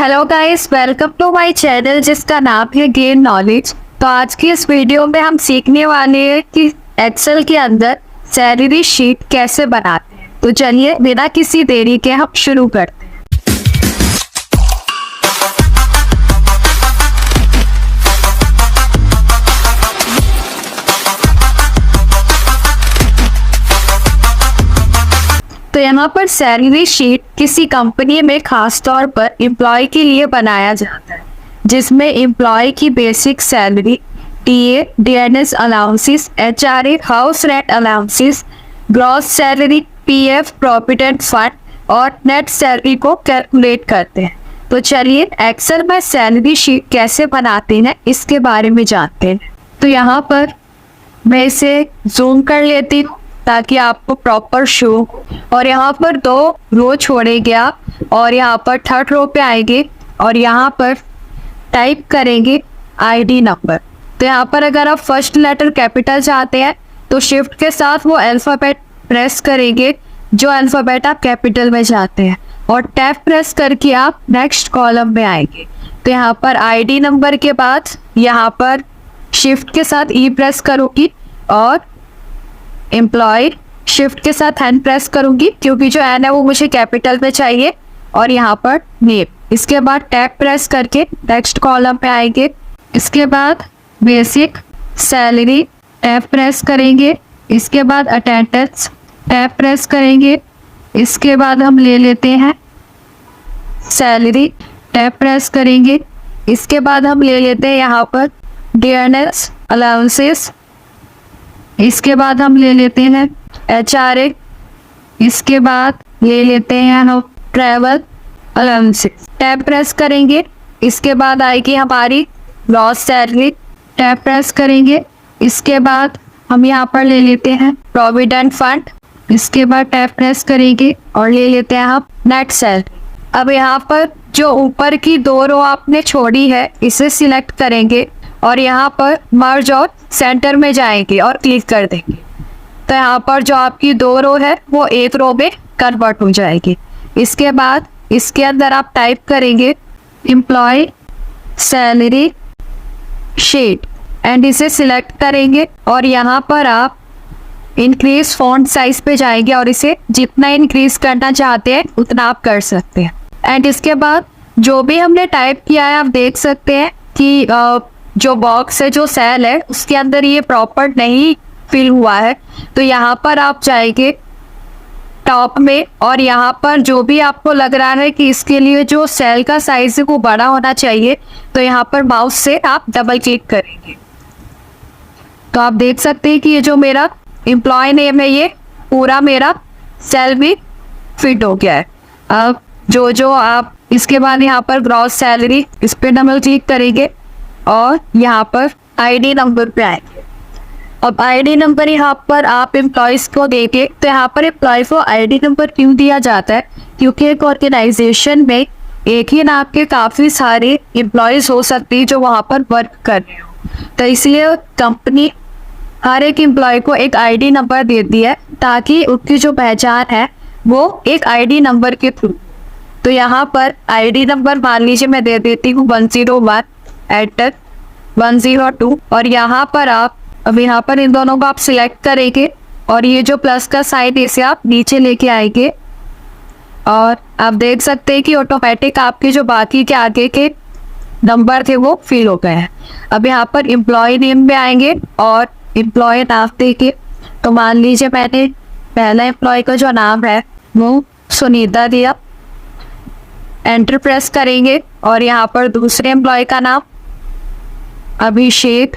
Hello guys, welcome to my channel जिसका नाम है गेन नॉलेज। तो आज की इस वीडियो में हम सीखने वाले हैं कि एक्सेल के अंदर सैलरी शीट कैसे बनाते हैं। तो चलिए बिना किसी देरी के हम शुरू करते हैं। तो यहाँ पर सैलरी शीट किसी कंपनी में खास तौर पर एम्प्लॉय के लिए बनाया जाता है, जिसमें एम्प्लॉय की basic salary, TA, DNS allowances, HRA, house rent allowances, gross salary, PF, provident fund और नेट सैलरी को कैलकुलेट करते हैं। तो चलिए एक्सेल में सैलरी शीट कैसे बनाते हैं इसके बारे में जानते हैं। तो यहाँ पर मैं इसे जूम कर लेती हूँ ताकि आपको प्रॉपर शो हो। और यहाँ पर 2 रो छोड़े गया और यहाँ पर 3rd रो पे आएंगे और यहाँ पर टाइप करेंगे आईडी नंबर। तो यहाँ पर अगर आप फर्स्ट लेटर कैपिटल चाहते हैं तो शिफ्ट के साथ वो अल्फ़ाबेट प्रेस करेंगे जो अल्फ़ाबेट आप कैपिटल में चाहते हैं और टैब प्रेस करके आप नेक्स्ट कॉलम में आएंगे। तो यहाँ पर आईडी नंबर के बाद यहाँ पर शिफ्ट के साथ ई प्रेस करूँगी और एम्प्लॉय शिफ्ट के साथ एन प्रेस करूंगी क्योंकि जो एन है वो मुझे कैपिटल में चाहिए और यहाँ पर नेम। इसके बाद टैब प्रेस करके नेक्स्ट कॉलम पे आएंगे। इसके बाद बेसिक सैलरी टैब प्रेस करेंगे। इसके बाद अटेंडेंस टैब प्रेस करेंगे। इसके बाद हम ले लेते हैं सैलरी टैब प्रेस करेंगे। इसके बाद हम ले लेते हैं यहाँ पर डीएनएस अलाउंसेस। इसके बाद हम ले लेते हैं एचआरए। इसके बाद ले लेते हैं हम ट्रैवल अलाउंसेस। टैब प्रेस करेंगे। इसके बाद आएगी हमारी ग्रॉस सैलरी टैब प्रेस करेंगे। इसके बाद हम यहाँ पर ले लेते हैं प्रोविडेंट फंड। इसके बाद टैब प्रेस करेंगे और ले लेते हैं हम नेट सैलरी। अब यहाँ पर जो ऊपर की 2 रो आपने छोड़ी है इसे सिलेक्ट करेंगे और यहाँ पर मर्ज और सेंटर में जाएंगे और क्लिक कर देंगे। तो यहाँ पर जो आपकी 2 रो है वो 1 रो में कन्वर्ट हो जाएगी। इसके बाद इसके अंदर आप टाइप करेंगे एम्प्लॉय सैलरी शीट एंड इसे सिलेक्ट करेंगे और यहाँ पर आप इंक्रीज फॉन्ट साइज पे जाएंगे और इसे जितना इंक्रीज करना चाहते हैं उतना आप कर सकते हैं। एंड इसके बाद जो भी हमने टाइप किया है आप देख सकते हैं कि जो बॉक्स है, जो सेल है, उसके अंदर ये प्रॉपर नहीं फिल हुआ है। तो यहाँ पर आप जाएंगे टॉप में और यहाँ पर जो भी आपको लग रहा है कि इसके लिए जो सेल का साइज है वो बड़ा होना चाहिए तो यहाँ पर माउस से आप डबल क्लिक करेंगे। तो आप देख सकते हैं कि ये जो मेरा एम्प्लॉय नेम है ये पूरा मेरा सेल भी फिट हो गया है। अब जो आप इसके बाद यहाँ पर ग्रॉस सैलरी इस पर डबल क्लिक करेंगे और यहाँ पर आईडी नंबर पे आएंगे। अब आईडी नंबर यहाँ पर आप एम्प्लॉयज़ को देंगे। तो यहाँ पर एम्प्लॉय को आईडी नंबर क्यों दिया जाता है? क्योंकि एक ऑर्गेनाइजेशन में एक ही नाम के काफ़ी सारे एम्प्लॉयज़ हो सकते हैं जो वहाँ पर वर्क कर रहे हो। तो इसलिए कंपनी हर एक एम्प्लॉय को एक आईडी नंबर देती है ताकि उनकी जो पहचान है वो एक आईडी नंबर के थ्रू। तो यहाँ पर आईडी नंबर मान लीजिए मैं दे देती हूँ 101 एंटर 102 और यहाँ पर आप अब यहाँ पर इन दोनों को आप सिलेक्ट करेंगे और ये जो प्लस का साइन इसे आप नीचे लेके आएंगे और आप देख सकते हैं कि ऑटोमेटिक आपके जो बाकी के आगे के नंबर थे वो फिल हो गए हैं। अब यहाँ पर एम्प्लॉय नेम में आएंगे और एम्प्लॉय नाम देंगे। तो मान लीजिए मैंने पहला एम्प्लॉय का जो नाम है वो सुनीता दिया। एंटर प्रेस करेंगे और यहाँ पर दूसरे एम्प्लॉय का नाम अभिषेक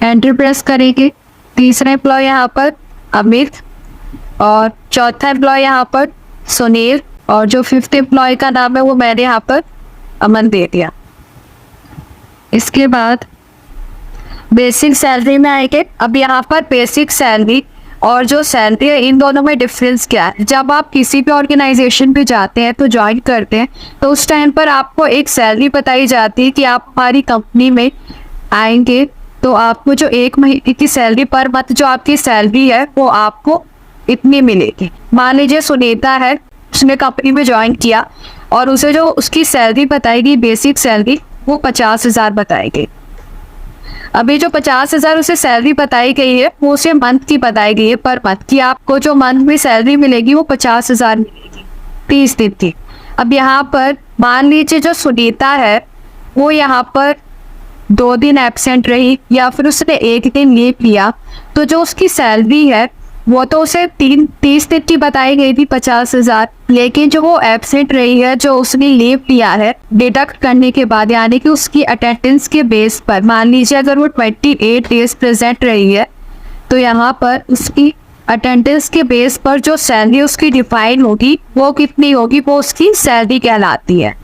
एंटर प्रेस करेंगे। तीसरा एम्प्लॉय यहाँ पर अमित और चौथा एम्प्लॉय यहाँ पर सुनील और जो 5th एम्प्लॉय का नाम है वो मैंने यहाँ पर अमन दे दिया। इसके बाद बेसिक सैलरी में आएंगे। अब यहाँ पर बेसिक सैलरी और जो सैलरी है इन दोनों में डिफरेंस क्या है? जब आप किसी भी ऑर्गेनाइजेशन पे जाते हैं तो ज्वाइन करते हैं तो उस टाइम पर आपको एक सैलरी बताई जाती है कि आप हमारी कंपनी में आएंगे तो आपको जो 1 महीने की सैलरी पर मंथ जो आपकी सैलरी है वो आपको इतनी मिलेगी। मान लीजिए सुनीता है, उसने कंपनी में ज्वाइन किया। और उसे जो उसकी सैलरी बताएगी बेसिक सैलरी वो 50,000 बताएगी। अभी जो 50,000 उसे सैलरी बताई गई है वो उसे मंथ की बताई गई है, पर मंथ की आपको जो मंथ में सैलरी मिलेगी वो 50,000 मिलेगी 30 दिन की। अब यहाँ पर मान लीजिए जो सुनीता है वो यहाँ पर 2 दिन एब्सेंट रही या फिर उसने 1 दिन लीव लिया, तो जो उसकी सैलरी है वो तो उसे 30 दिन की बताई गई थी 50,000, लेकिन जो वो एब्सेंट रही है, जो उसने लीव लिया है, डिडक्ट करने के बाद यानी कि उसकी अटेंडेंस के बेस पर मान लीजिए अगर वो 28 डेज प्रेजेंट रही है तो यहाँ पर उसकी अटेंडेंस के बेस पर जो सैलरी उसकी डिफाइन होगी वो कितनी होगी, वो उसकी सैलरी कहलाती है।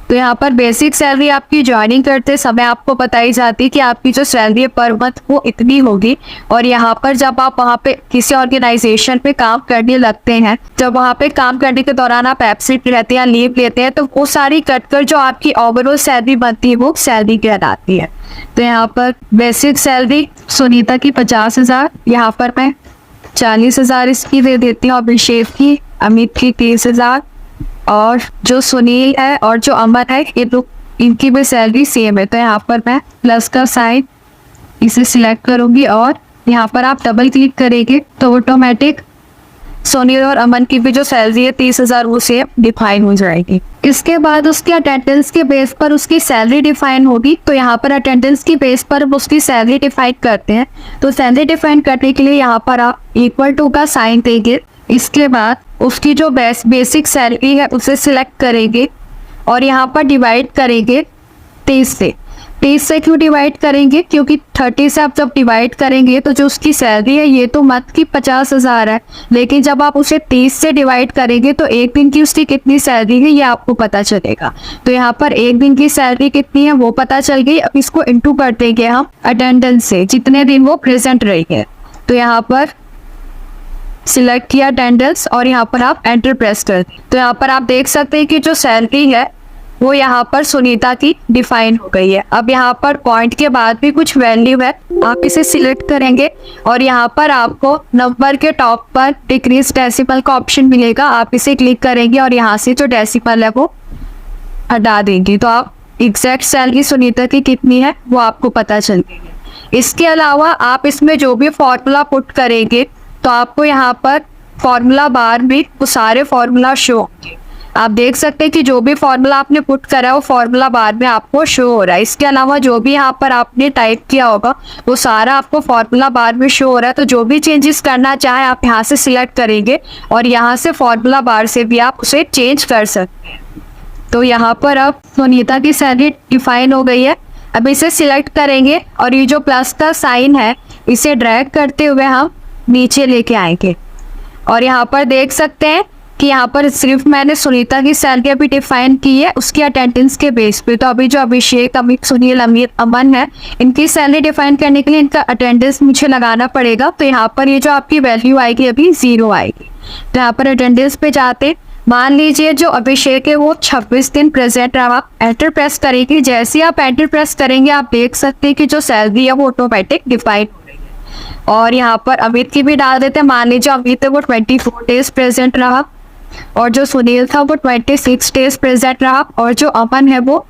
तो यहाँ पर बेसिक सैलरी आपकी ज्वाइनिंग करते समय आपको बताई जाती है कि आपकी जो सैलरी है पर मंथ वो इतनी होगी, और यहाँ पर जब आप वहाँ पे किसी ऑर्गेनाइजेशन पे काम करने लगते हैं, जब वहाँ पे काम करने के दौरान आप एब्सेंट रहते हैं, लीव लेते हैं, तो वो सारी कटकर जो आपकी ओवरऑल सैलरी बनती है वो सैलरी कहलाती है। तो यहाँ पर बेसिक सैलरी सुनीता की 50,000, यहाँ पर मैं 40,000 इसकी दे देती हूँ, अभिषेक की, अमित की 30,000, और जो सुनील है और जो अमन है ये लोग इनकी भी सैलरी सेम है। तो यहाँ पर मैं प्लस का साइन इसे सिलेक्ट करूंगी और यहाँ पर आप डबल क्लिक करेंगे तो ऑटोमेटिक सुनील और अमन की भी जो सैलरी है 30,000 वो सेम डिफाइन हो जाएगी। इसके बाद उसकी अटेंडेंस के बेस पर उसकी सैलरी डिफाइन होगी। तो यहाँ पर अटेंडेंस की बेस पर उसकी सैलरी डिफाइन करते हैं। तो सैलरी डिफाइन करने के लिए यहाँ पर आप इक्वल टू का साइन देंगे। इसके बाद उसकी जो बेसिक सैलरी है उसे सिलेक्ट करेंगे और यहाँ पर डिवाइड करेंगे 30 से। 30 से क्यों डिवाइड करेंगे, क्योंकि 30 से आप जब डिवाइड करेंगे तो जो उसकी सैलरी है ये तो मंथ की 50,000 है, लेकिन जब आप उसे 30 से डिवाइड करेंगे तो एक दिन की उसकी कितनी सैलरी है ये आपको पता चलेगा। तो यहाँ पर एक दिन की सैलरी कितनी है वो पता चल गई। अब इसको इंटू कर देंगे हम अटेंडेंस से, जितने दिन वो प्रेजेंट रही है। तो यहाँ पर सिलेक्ट किया अटेंडेंस और यहाँ पर आप एंटर प्रेस कर दें। तो यहाँ पर आप देख सकते हैं कि जो सैलरी है वो यहाँ पर सुनीता की डिफाइन हो गई है। अब यहाँ पर पॉइंट के बाद भी कुछ वैल्यू है, आप इसे सिलेक्ट करेंगे और यहाँ पर आपको नंबर के टॉप पर डिक्रीज डेसिमल का ऑप्शन मिलेगा। आप इसे क्लिक करेंगे और यहाँ से जो डेसिमल है वो हटा देंगे, तो आप एग्जैक्ट सैलरी सुनीता की कितनी है वो आपको पता चलेगी। इसके अलावा आप इसमें जो भी फॉर्मूला पुट करेंगे तो आपको यहाँ पर फॉर्मूला बार में वो सारे फॉर्मूला शो होंगे। आप देख सकते हैं कि जो भी फॉर्मूला आपने पुट करा है वो फॉर्मूला बार में आपको शो हो रहा है। इसके अलावा जो भी यहाँ पर आपने टाइप किया होगा वो सारा आपको फॉर्मूला बार में शो हो रहा है। तो जो भी चेंजेस करना चाहे आप यहाँ से सिलेक्ट करेंगे और यहाँ से फॉर्मूला बार से भी आप उसे चेंज कर सकते हैं। तो यहाँ पर अब सुनीता की सैलरी डिफाइन हो गई है। अब इसे सिलेक्ट करेंगे और ये जो प्लस का साइन है इसे ड्रैग करते हुए हम नीचे लेके आएंगे और यहाँ पर देख सकते हैं कि यहाँ पर सिर्फ मैंने सुनीता की सैलरी अभी डिफाइन की है उसकी अटेंडेंस के बेस पे। तो अभी जो अभिषेक, अमित, सुनील, अमित, अमन है इनकी सैलरी डिफाइन करने के लिए इनका अटेंडेंस मुझे लगाना पड़ेगा। तो यहाँ पर ये जो आपकी वैल्यू आएगी अभी 0 आएगी। तो यहाँ पर अटेंडेंस पे जाते मान लीजिए जो अभिषेक है वो 26 दिन प्रेजेंट रहा, एंटर प्रेस करेंगे। जैसे आप एंटर प्रेस करेंगे आप देख सकते हैं कि जो सैलरी है वो ऑटोमेटिक डिफाइन हो रही है। और यहाँ पर अमित की भी डाल देते हैं। मान लीजिए अमित है वो 24 डेज प्रेजेंट रहा और जो सुनील था वो 26 डेज प्रेजेंट रहा और जो अमन है वो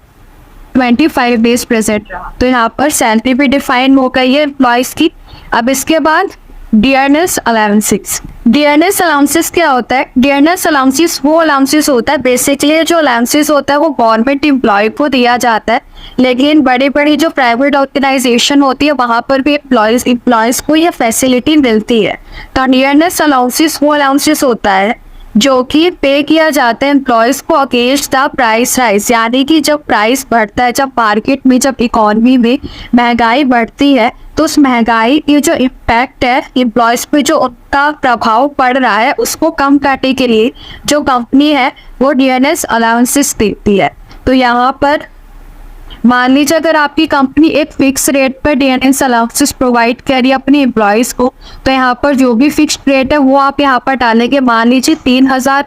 25 डेज प्रेजेंट रहा। तो यहाँ पर सैलरी भी डिफाइन हो गई है एम्प्लॉयज की। अब इसके बाद डियरनेस अलाउंसेस। डियरनेस अलाउंसेस क्या होता है? डियरनेस अलाउंसेस वो अलाउंसेस होता है, बेसिकली जो अलाउंसेस होता है वो गवर्नमेंट एम्प्लॉय को दिया जाता है, लेकिन बड़ी बड़ी जो प्राइवेट ऑर्गेनाइजेशन होती है वहाँ पर भी एम्प्लॉयज को यह फैसिलिटी मिलती है। तो डियरनेस अलाउंसेस वो अलाउंसेस होता है जो कि पे किया जाता है एम्प्लॉयज को अगेंस्ट द प्राइस राइज, यानी कि जब प्राइस बढ़ता है, जब मार्केट में, जब इकोनॉमी में महंगाई बढ़ती है तो उस महंगाई की जो इम्पैक्ट है एम्प्लॉयज पे, जो उनका प्रभाव पड़ रहा है उसको कम करने के लिए जो कंपनी है वो डियरनेस अलाउंसेस देती है। तो यहाँ पर मान लीजिए अगर आपकी कंपनी एक फिक्स रेट पर डियरनेस अलाउंसेस प्रोवाइड करिए अपने एम्प्लॉयज़ को, तो यहाँ पर जो भी फिक्स्ड रेट है वो आप यहाँ पर डालेंगे। मान लीजिए 3,000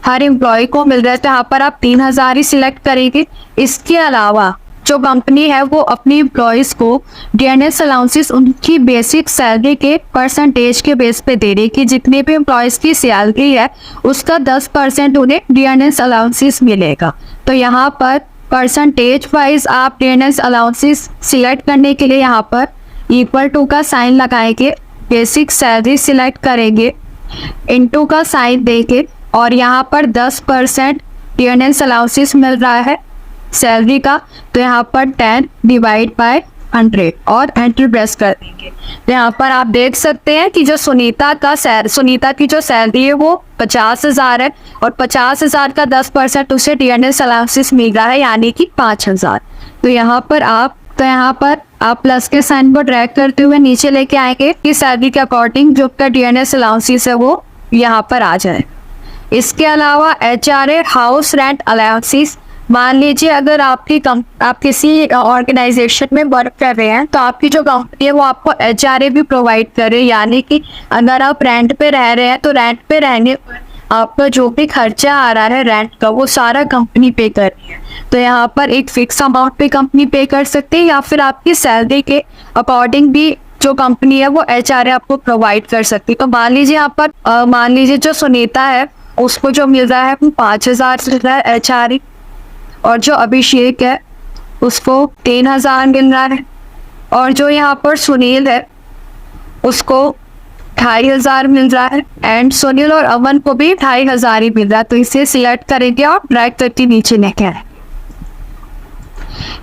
हर एम्प्लॉय को मिल रहा है तो यहाँ पर आप 3,000 ही सिलेक्ट करेंगे। इसके अलावा जो कंपनी है वो अपनी एम्प्लॉयज को डीएनएस अलाउंसेस उनकी बेसिक सैलरी के परसेंटेज के बेस पे दे रही कि जितने भी एम्प्लॉयज की सैलरी है उसका 10% उन्हें डीएनएस अलाउंसेस मिलेगा। तो यहाँ पर परसेंटेज वाइज आप डीएनएस अलाउंसेस सिलेक्ट करने के लिए यहाँ पर इक्वल टू का साइन लगाएंगे, बेसिक सैलरी सिलेक्ट करेंगे, इनटू का साइन देके और यहाँ पर 10% डीएनएस अलाउंसेस मिल रहा है सैलरी का, तो यहाँ पर 10 डिवाइड बाय 100 और एंटर प्रेस कर देंगे। तो यहाँ पर आप देख सकते हैं कि जो सुनीता की जो सैलरी है वो 50,000 है और 50,000 का 10% उसे डीएनएस अलाउंसेस मिल रहा है यानी कि 5,000। तो यहाँ पर आप प्लस के साइन को ड्रैग करते हुए नीचे लेके आएंगे कि सैलरी के अकॉर्डिंग जो का डीएनएस अलाउंसेस है वो यहाँ पर आ जाए। इसके अलावा एचआरए हाउस रेंट अलाउंसेस, मान लीजिए अगर आप किसी ऑर्गेनाइजेशन में वर्क कर रहे हैं तो आपकी जो कंपनी है वो आपको एचआरए भी प्रोवाइड करे, यानी कि अगर आप रेंट पे रह रहे हैं तो रेंट पे रहने पर आपका जो भी खर्चा आ रहा है रेंट का वो सारा कंपनी पे कर रही है। तो यहाँ पर एक फिक्स अमाउंट पे कंपनी पे कर सकती है या फिर आपकी सैलरी के अकॉर्डिंग भी जो कंपनी है वो एचआरए आपको प्रोवाइड कर सकती है। तो मान लीजिए जो सुनीता है उसको जो मिल रहा है वो 5,000 मिल रहा है एचआरए और जो अभिषेक है उसको 3,000 मिल रहा है और जो यहाँ पर सुनील है उसको 2,500 मिल रहा है एंड सुनील और अमन को भी 2,500 ही मिल रहा है। तो इसे सिलेक्ट करेंगे और ड्रैग करके नीचे लेके आए।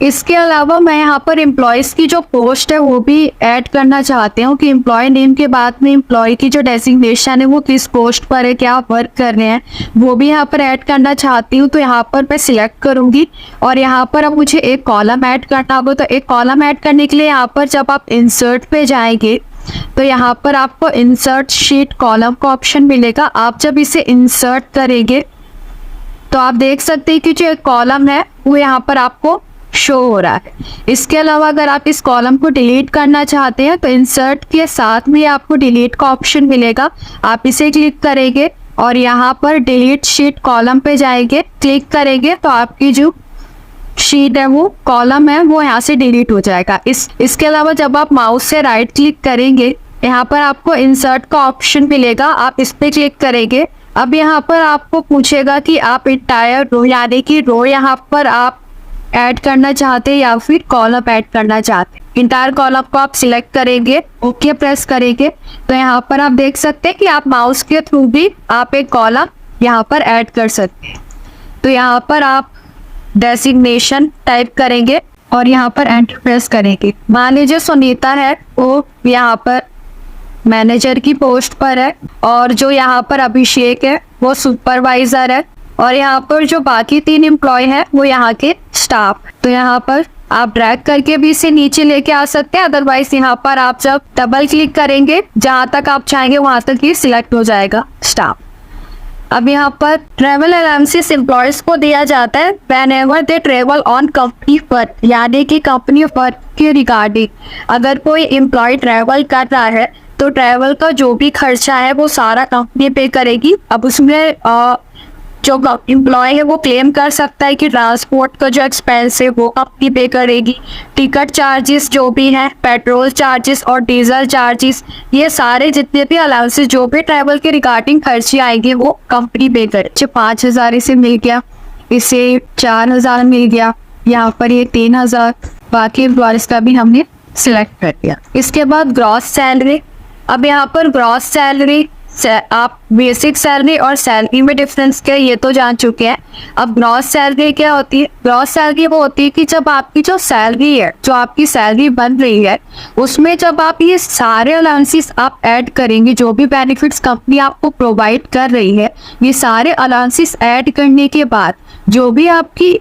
इसके अलावा मैं यहाँ पर एम्प्लॉयज़ की जो पोस्ट है वो भी ऐड करना चाहती हूँ कि एम्प्लॉय नेम के बाद में एम्प्लॉय की जो डेजिग्नेशन है वो किस पोस्ट पर है, क्या वर्क कर रहे हैं, वो भी यहाँ पर ऐड करना चाहती हूँ। तो यहाँ पर मैं सिलेक्ट करूँगी और यहाँ पर अब मुझे एक कॉलम ऐड करना होगा। तो एक कॉलम ऐड करने के लिए यहाँ पर जब आप इंसर्ट पे जाएंगे तो यहाँ पर आपको इंसर्ट शीट कॉलम का ऑप्शन मिलेगा। आप जब इसे इंसर्ट करेंगे तो आप देख सकते हैं कि जो एक कॉलम है वो यहाँ पर आपको शो हो रहा है। इसके अलावा अगर आप इस कॉलम को डिलीट करना चाहते हैं तो इंसर्ट के साथ में आपको डिलीट का ऑप्शन मिलेगा। आप इसे क्लिक करेंगे और यहाँ पर डिलीट शीट कॉलम पे जाएंगे, क्लिक करेंगे तो आपकी जो शीट है वो कॉलम है वो यहाँ से डिलीट हो जाएगा। इसके अलावा जब आप माउस से राइट क्लिक करेंगे यहाँ पर आपको इंसर्ट का ऑप्शन मिलेगा, आप इस पे क्लिक करेंगे। अब यहाँ पर आपको पूछेगा कि आप इंटायर रो यानी कि रो यहाँ पर आप ऐड करना चाहते हैं या फिर कॉलम ऐड करना चाहते हैं। इंटायर कॉलम को आप सिलेक्ट करेंगे, ओके प्रेस करेंगे तो यहाँ पर आप देख सकते हैं कि आप माउस के थ्रू भी आप एक कॉलम यहाँ पर ऐड कर सकते हैं। तो यहाँ पर आप डेजिग्नेशन टाइप करेंगे और यहाँ पर एंटर प्रेस करेंगे। मान लीजिए सुनीता है वो यहाँ पर मैनेजर की पोस्ट पर है और जो यहाँ पर अभिषेक है वो सुपरवाइजर है और यहाँ पर जो बाकी 3 एम्प्लॉय है वो यहाँ के स्टाफ। तो यहाँ पर आप ड्रैग करके भी इसे नीचे लेके आ सकते हैं, अदरवाइज यहाँ पर आप जब डबल क्लिक करेंगे जहाँ तक आप चाहेंगे वहां तक ही सिलेक्ट हो जाएगा स्टाफ। अब यहाँ पर ट्रेवल अलाउंसेस एम्प्लॉयज को दिया जाता है whenever they travel on company work, यानी कि कंपनी वर्क के रिगार्डिंग अगर कोई एम्प्लॉय ट्रेवल कर रहा है तो ट्रेवल का जो भी खर्चा है वो सारा कंपनी पे करेगी। अब उसमें जो एम्प्लॉय है वो क्लेम कर सकता है कि ट्रांसपोर्ट का जो एक्सपेंस है वो कंपनी पे करेगी, टिकट चार्जेस जो भी हैं, पेट्रोल चार्जेस और डीजल चार्जेस, ये सारे जितने भी अलाउंसेस जो भी ट्रैवल के रिगार्डिंग खर्चे आएंगे वो कंपनी पे करे। 5,000 इसे मिल गया, इसे 4,000 मिल गया, यहाँ पर ये 3,000, बाकी एम्प्लॉयज का भी हमने सिलेक्ट कर दिया। इसके बाद ग्रॉस सैलरी। अब यहाँ पर ग्रॉस सैलरी आप बेसिक सैलरी और सैलरी में डिफरेंस क्या है ये तो जान चुके हैं। अब ग्रॉस सैलरी क्या होती है? ग्रॉस सैलरी वो होती है कि जब आपकी जो सैलरी है, जो आपकी सैलरी बन रही है, उसमें जब आप ये सारे अलाउंसेस आप ऐड करेंगे, जो भी बेनिफिट्स कंपनी आपको प्रोवाइड कर रही है, ये सारे अलाउंसेस ऐड करने के बाद जो भी आपकी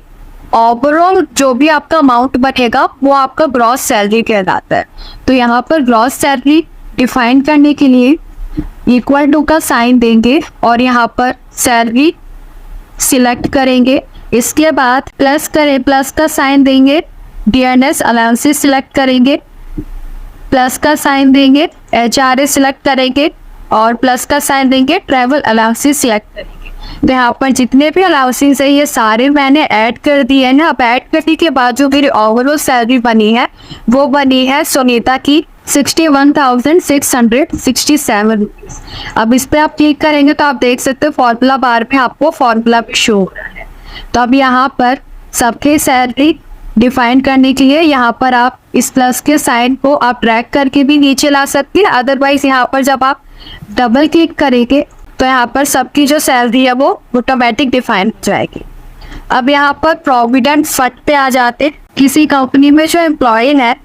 ओवरऑल जो भी आपका अमाउंट बनेगा वो आपका ग्रॉस सैलरी कहलाता है। तो यहाँ पर ग्रॉस सैलरी डिफाइन करने के लिए इक्वल टू का साइन देंगे और यहाँ पर सैलरी सिलेक्ट करेंगे। इसके बाद प्लस का साइन देंगे, डीएनएस अलाउंसेस सिलेक्ट करेंगे, प्लस का साइन देंगे, एचआरए सिलेक्ट करेंगे और प्लस का साइन देंगे, ट्रैवल अलाउंसेस सिलेक्ट करेंगे। तो यहाँ पर जितने भी अलाउंसेस है ये सारे मैंने ऐड कर दिए हैं ना। अब ऐड करने के बाद जो मेरी ओवरऑल सैलरी बनी है वो बनी है सुनीता की 61,667 रुपीज़। अब इस पर आप क्लिक करेंगे तो आप देख सकते हो फॉर्मूला बार में आपको फॉर्मूला भी शो हो रहा है। तो अब यहाँ पर सबके सैलरी डिफाइन करने के लिए यहाँ पर आप इस प्लस के साइन को आप ड्रैग करके भी नीचे ला सकते हैं। अदरवाइज यहाँ पर जब आप डबल क्लिक करेंगे तो यहाँ पर सबकी जो सैलरी है वो ऑटोमेटिक डिफाइन हो जाएगी। अब यहाँ पर प्रोविडेंट फंड पे आ जाते हैं। किसी कंपनी में जो एम्प्लॉय है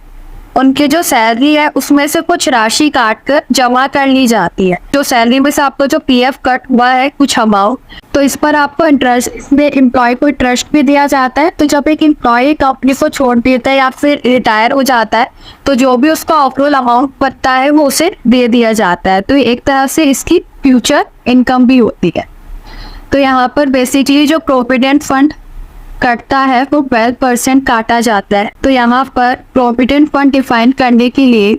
उनके जो सैलरी है उसमें से कुछ राशि काट कर जमा कर ली जाती है। जो सैलरी में से आपको जो पीएफ कट हुआ है कुछ अमाउंट, तो इस पर आपको इंटरेस्ट, इसमें एम्प्लॉय को इंटरेस्ट भी दिया जाता है। तो जब एक एम्प्लॉय कंपनी को छोड़ देता है या फिर रिटायर हो जाता है तो जो भी उसका ओवरऑल अमाउंट बनता है वो उसे दे दिया जाता है। तो एक तरह से इसकी फ्यूचर इनकम भी होती है। तो यहाँ पर बेसिकली जो प्रोविडेंट फंड कटता है वो 12% काटा जाता है। तो यहाँ पर प्रोविडेंट फंड डिफाइन करने के लिए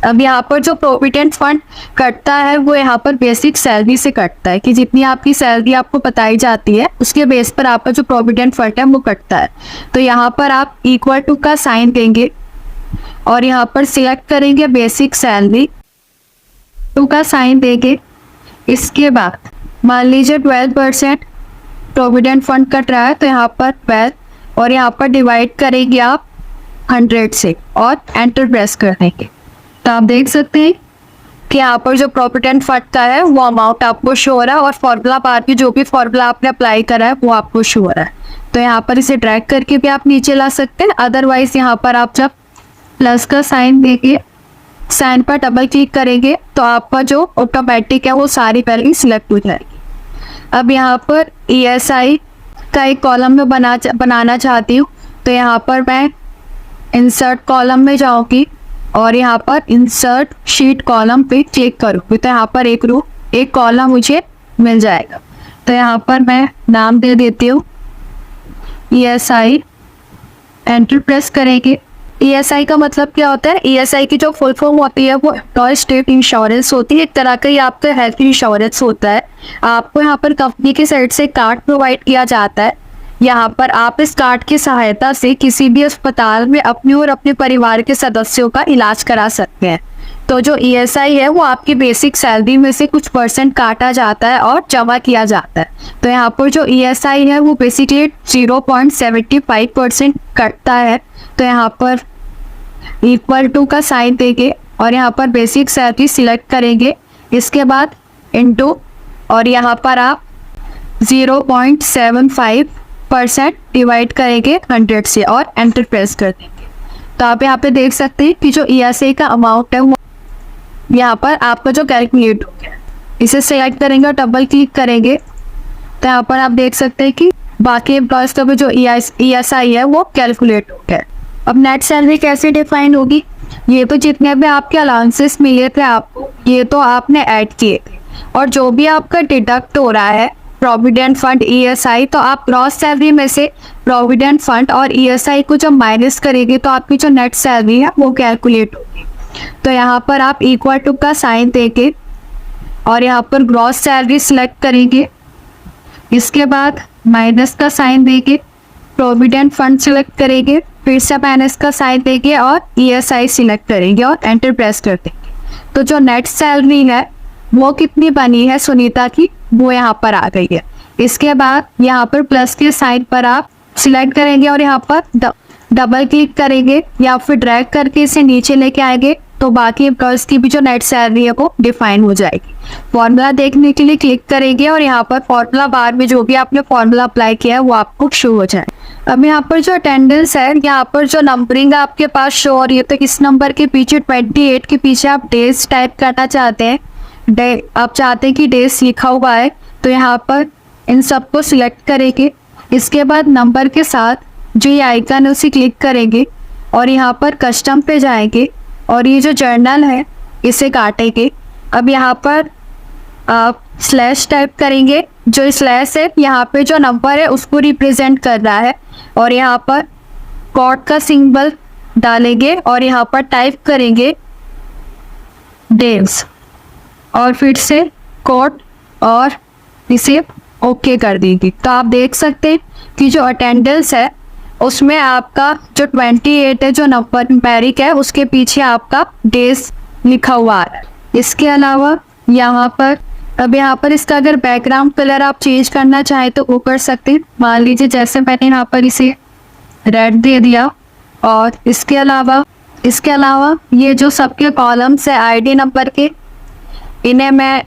अब यहाँ पर जो प्रोविडेंट फंड कटता है वो यहाँ पर बेसिक सैलरी से कटता है कि जितनी आपकी सैलरी आपको बताई जाती है उसके बेस पर आपका जो प्रोविडेंट फंड है वो कटता है। तो यहाँ पर आप इक्वल टू का साइन देंगे और यहाँ पर सिलेक्ट करेंगे बेसिक सैलरी, टू का साइन देंगे। इसके बाद मान लीजिए 12% प्रोविडेंट फंड कट रहा है तो यहाँ पर 12 और यहाँ पर डिवाइड करेंगे आप 100 से और एंटर प्रेस कर देंगे। तो आप देख सकते हैं कि यहाँ पर जो प्रोविडेंट फंड का है वो अमाउंट आपको शो हो रहा है और फॉर्मूला बार की जो भी फॉर्मूला आपने अप्लाई करा है वो आपको शो हो रहा है। तो यहाँ पर इसे ड्रैग करके भी आप नीचे ला सकते हैं। अदरवाइज यहाँ पर आप जब प्लस का साइन देंगे, साइन पर डबल क्लिक करेंगे तो आपका जो ऑटोमेटिक है वो सारी वैल्यू सिलेक्ट हो जाएगी। अब यहाँ पर ESI का एक कॉलम में बनाना चाहती हूँ तो यहाँ पर मैं इंसर्ट कॉलम में जाऊँगी और यहाँ पर इंसर्ट शीट कॉलम पे क्लिक करूँगी तो यहाँ पर एक कॉलम मुझे मिल जाएगा। तो यहाँ पर मैं नाम दे देती हूँ ESI, एंटर प्रेस करेंगे। ESI का मतलब क्या होता है? ESI की जो फुल फॉर्म होती है वो एम्प्लॉय स्टेट इंश्योरेंस होती है। एक तरह का ही आपका हेल्थ इंश्योरेंस होता है। आपको यहाँ पर कंपनी की साइड से कार्ड प्रोवाइड किया जाता है। यहाँ पर आप इस कार्ड की सहायता से किसी भी अस्पताल में अपने और अपने परिवार के सदस्यों का इलाज करा सकते हैं। तो जो ESI है वो आपकी बेसिक सैलरी में से कुछ परसेंट काटा जाता है और जमा किया जाता है। तो यहाँ पर जो ESI है वो बेसिकली 0.75% कटता है। तो यहाँ पर इक्वल टू का साइन देंगे और यहाँ पर बेसिक सैलरी सिलेक्ट करेंगे। इसके बाद इनटू और यहाँ पर आप 0.75% डिवाइड करेंगे 100 से और एंटर प्रेस कर देंगे। तो आप यहाँ पे देख सकते हैं कि जो ESI का अमाउंट है वो यहाँ पर आपका जो कैलकुलेट हो गया। इसे सिलेक्ट करेंगे और डबल क्लिक करेंगे तो यहाँ पर आप देख सकते हैं कि बाकी एम्प्लॉयज़ का भी जो ESI है वो कैलकुलेट हो गया। अब नेट सैलरी कैसे डिफाइन होगी? ये तो जितने भी आपके अलाउंसेस मिले थे आपको, ये तो आपने ऐड किए थे और जो भी आपका डिडक्ट हो रहा है प्रोविडेंट फंड ESI, तो आप ग्रॉस सैलरी में से प्रोविडेंट फंड और ESI को जब माइनस करेंगे तो आपकी जो नेट सैलरी है वो कैलकुलेट होगी। तो यहाँ पर आप इक्वल टू का साइन देंगे और यहाँ पर ग्रॉस सैलरी सिलेक्ट करेंगे। इसके बाद माइनस का साइन देंगे, प्रोविडेंट फंड सिलेक्ट करेंगे, फिर से माइनस का साइन देंगे और ESI सिलेक्ट करेंगे और एंटर प्रेस कर देंगे। तो जो नेट सैलरी है वो कितनी बनी है सुनीता की, वो यहाँ पर आ गई है। इसके बाद यहाँ पर प्लस के साइन पर आप सिलेक्ट करेंगे और यहाँ पर डबल क्लिक करेंगे या फिर ड्रैग करके इसे नीचे लेके आएंगे तो बाकी एम्प्लॉयज़ की भी जो नेट सैलरी है वो डिफाइन हो जाएगी। फॉर्मूला देखने के लिए क्लिक करेंगे और यहाँ पर फॉर्मूला बार में जो भी आपने फॉर्मूला अप्लाई किया है वो आपको शो हो जाए। अब यहाँ पर जो अटेंडेंस है, यहाँ पर जो नंबरिंग आपके पास शो हो रही है, तो इस नंबर के पीछे 28 के पीछे आप डेज टाइप करना चाहते हैं, आप चाहते हैं कि डेज लिखा हुआ है, तो यहाँ पर इन सबको सिलेक्ट करेंगे। इसके बाद नंबर के साथ जो ये आइकन है उसे क्लिक करेंगे और यहाँ पर कस्टम पे जाएंगे और ये जो जर्नल है इसे काटेंगे। अब यहाँ पर आप स्लैश टाइप करेंगे, जो स्लैश है यहाँ पे जो नंबर है उसको रिप्रेजेंट कर रहा है और यहाँ पर कोड का सिंबल डालेंगे और यहाँ पर टाइप करेंगे डेज और फिर से कोड और इसे ओके कर देंगे। तो आप देख सकते हैं कि जो अटेंडेंस है उसमें आपका जो 28 है, जो नंबर न्यूमेरिक है, उसके पीछे आपका डेज लिखा हुआ आ रहा है। इसके अलावा यहाँ पर इसका अगर बैकग्राउंड कलर आप चेंज करना चाहें तो वो कर सकते हैं। मान लीजिए जैसे मैंने यहाँ पर इसे रेड दे दिया। और इसके अलावा ये जो सबके कॉलम्स है आईडी नंबर के, इन्हें मैं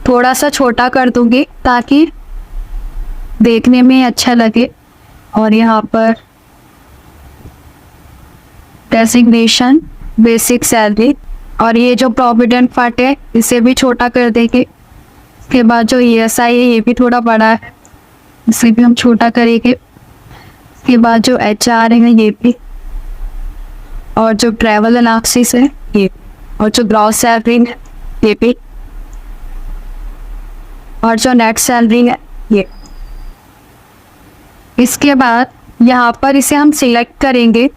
थोड़ा सा छोटा कर दूंगी ताकि देखने में अच्छा लगे। और यहाँ पर डेजिग्नेशन, बेसिक सैलरी, और ये जो प्रोविडेंट फंड है इसे भी छोटा कर देंगे। इसके बाद जो ESI है ये भी थोड़ा बड़ा है, इसे भी हम छोटा करेंगे। इसके बाद जो HR है ये भी, और जो ट्रैवल अलाउंसेस है ये, और जो ग्रॉस सैलरी है ये भी, और जो नेट सैलरी है ये। इसके बाद यहाँ पर इसे हम सिलेक्ट करेंगे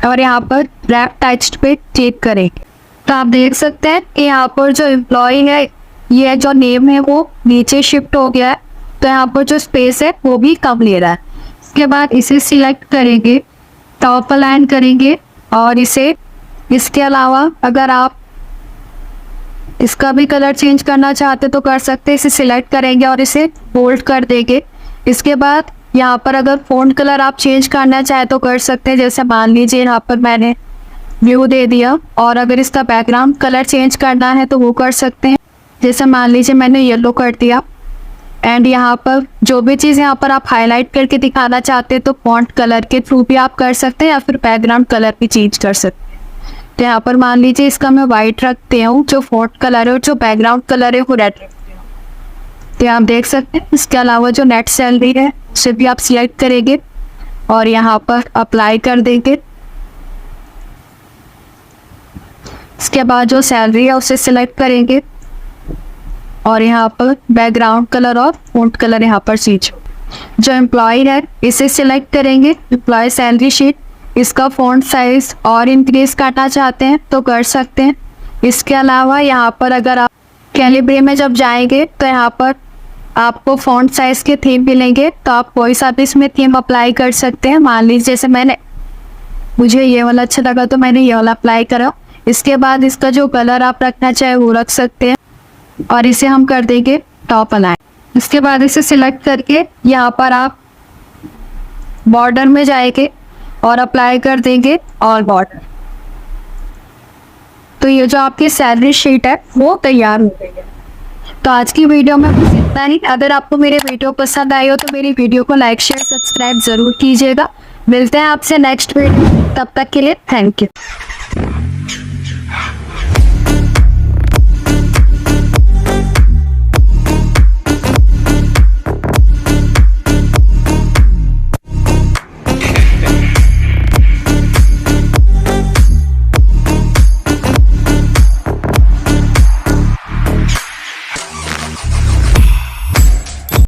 और यहाँ पर रैप टेक्स्ट पे क्लिक करेंगे। तो आप देख सकते हैं कि यहाँ पर जो एम्प्लॉय है, ये जो नेम है वो नीचे शिफ्ट हो गया है, तो यहाँ पर जो स्पेस है वो भी कम ले रहा है। इसके बाद इसे सिलेक्ट करेंगे, टॉप अलाइन करेंगे, और इसके अलावा अगर आप इसका भी कलर चेंज करना चाहते तो कर सकते हैं। इसे सिलेक्ट करेंगे और इसे बोल्ड कर देंगे। इसके बाद यहाँ पर अगर फ़ॉन्ट कलर आप चेंज करना चाहे तो कर सकते हैं। जैसे मान लीजिए यहाँ पर मैंने ब्लू दे दिया, और अगर इसका बैकग्राउंड कलर चेंज करना है तो वो कर सकते हैं। जैसे मान लीजिए मैंने येलो कर दिया। एंड यहाँ पर जो भी चीज़ यहाँ पर आप हाईलाइट करके दिखाना चाहते हैं तो फॉन्ट कलर के थ्रू भी आप कर सकते हैं, या फिर बैकग्राउंड कलर भी चेंज कर सकते हैं। तो यहाँ पर मान लीजिए इसका मैं वाइट रखती हूँ, जो फॉन्ट कलर है, और जो बैकग्राउंड कलर है वो रेड रखती हूँ। तो आप देख सकते हैं। इसके अलावा जो नेट सैलरी है उसे भी आप सिलेक्ट करेंगे और यहाँ पर अप्लाई कर देंगे। इसके बाद जो सैलरी है उसे सिलेक्ट करेंगे और यहाँ पर बैकग्राउंड कलर और फॉन्ट कलर यहाँ पर चेंज हो। जो एम्प्लॉय है इसे सिलेक्ट करेंगे, एम्प्लॉय सैलरी शीट, इसका फॉन्ट साइज और इंक्रीज करना चाहते हैं तो कर सकते हैं। इसके अलावा यहाँ पर अगर आप कैलिब्रे में जब जाएंगे तो यहाँ पर आपको फॉन्ट साइज के थीम मिलेंगे, तो आप कोई सा भी इसमें थीम अप्लाई कर सकते हैं। मान लीजिए जैसे मुझे ये वाला अच्छा लगा तो मैंने ये वाला अप्लाई करा। इसके बाद इसका जो कलर आप रखना चाहे वो रख सकते हैं और इसे हम कर देंगे टॉप अलाइन। इसके बाद इसे सिलेक्ट करके यहाँ पर आप बॉर्डर में जाएंगे और अप्लाई कर देंगे ऑल बॉर्डर। तो ये जो आपकी सैलरी शीट है वो तैयार हो गई है। तो आज की वीडियो में बस इतना ही। अगर आपको मेरे वीडियो पसंद आई हो तो मेरी वीडियो को लाइक शेयर सब्सक्राइब जरूर कीजिएगा। मिलते हैं आपसे नेक्स्ट वीडियो, तब तक के लिए थैंक यू।